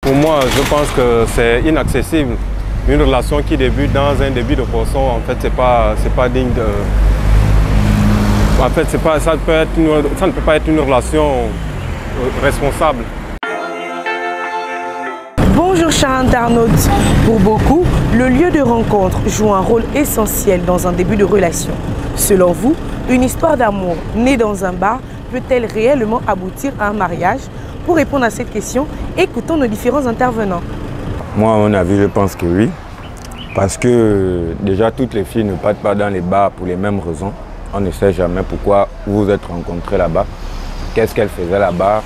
Pour moi, je pense que c'est inaccessible. Une relation qui débute dans un début de poisson, en fait, c'est pas digne de... En fait, ça ne peut pas être une relation responsable. Bonjour chers internautes. Pour beaucoup, le lieu de rencontre joue un rôle essentiel dans un début de relation. Selon vous, une histoire d'amour née dans un bar peut-elle réellement aboutir à un mariage? Pour répondre à cette question, écoutons nos différents intervenants. Moi, à mon avis, je pense que oui. Parce que déjà, toutes les filles ne partent pas dans les bars pour les mêmes raisons. On ne sait jamais pourquoi vous vous êtes rencontrés là-bas. Qu'est-ce qu'elle faisait là-bas?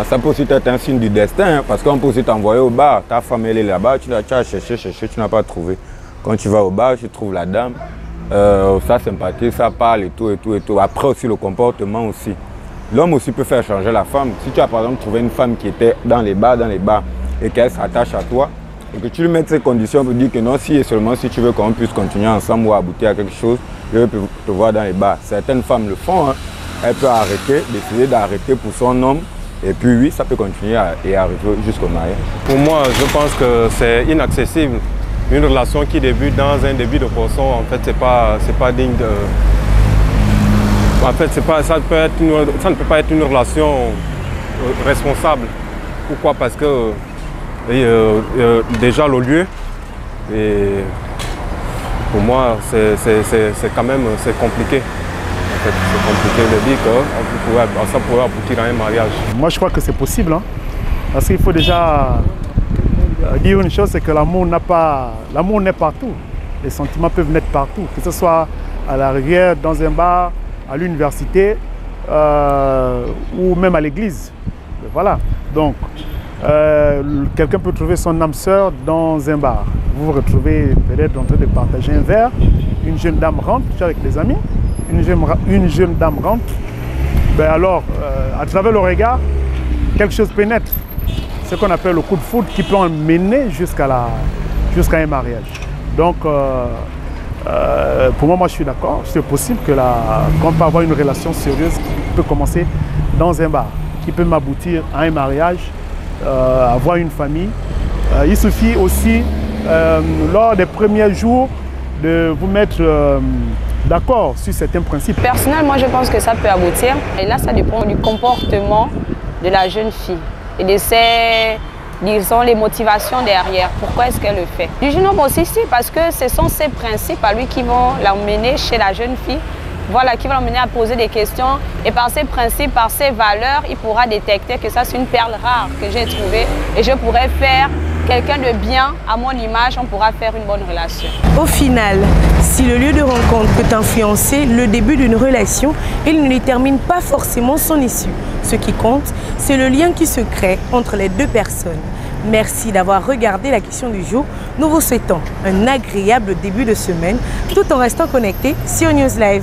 Ça peut aussi être un signe du destin, parce qu'on peut aussi t'envoyer au bar. Ta femme, elle est là-bas, tu as cherché, tu n'as pas trouvé. Quand tu vas au bar, tu trouves la dame. Ça sympathise, ça parle et tout. Après aussi, le comportement aussi. L'homme aussi peut faire changer la femme. Si tu as par exemple trouvé une femme qui était dans les bars et qu'elle s'attache à toi et que tu lui mets ces conditions pour dire que non, si et seulement si tu veux qu'on puisse continuer ensemble ou aboutir à quelque chose, je veux te voir dans les bars. Certaines femmes le font, hein. Elles peuvent arrêter, décider d'arrêter pour son homme et puis oui, ça peut continuer et arriver jusqu'au mariage. Pour moi, je pense que c'est inaccessible. Une relation qui débute dans un début de poisson, en fait, c'est pas digne de... En fait, ça ne peut pas être une relation responsable. Pourquoi? Parce que déjà le lieu, et pour moi, c'est quand même compliqué. En fait, c'est compliqué de dire que ça pourrait aboutir à un mariage. Moi, je crois que c'est possible, hein, parce qu'il faut déjà dire une chose, c'est que l'amour n'est partout. Les sentiments peuvent naître partout, que ce soit à la rivière, dans un bar, à l'université ou même à l'église. Voilà. Donc, quelqu'un peut trouver son âme sœur dans un bar. Vous vous retrouvez peut-être en train de partager un verre. Une jeune dame rentre, tu es avec des amis. Une jeune dame rentre. Ben alors, à travers le regard, quelque chose pénètre. Ce qu'on appelle le coup de foudre qui peut emmener jusqu'à un mariage. Donc, pour moi, je suis d'accord. C'est possible qu'on peut avoir une relation sérieuse qui peut commencer dans un bar, qui peut m'aboutir à un mariage, avoir une famille. Il suffit aussi, lors des premiers jours, de vous mettre d'accord sur certains principes. Personnellement, je pense que ça peut aboutir. Et là, ça dépend du comportement de la jeune fille et de ses... disons, les motivations derrière. Pourquoi est-ce qu'elle le fait? Du jeune homme aussi, si, parce que ce sont ces principes à lui qui vont l'emmener chez la jeune fille, voilà, qui vont l'emmener à poser des questions. Et par ces principes, par ces valeurs, il pourra détecter que ça, c'est une perle rare que j'ai trouvée. Et je pourrais faire quelqu'un de bien à mon image, on pourra faire une bonne relation. Au final, si le lieu de rencontre peut influencer le début d'une relation, il ne détermine pas forcément son issue. Ce qui compte, c'est le lien qui se crée entre les deux personnes. Merci d'avoir regardé la question du jour. Nous vous souhaitons un agréable début de semaine tout en restant connecté sur News Live.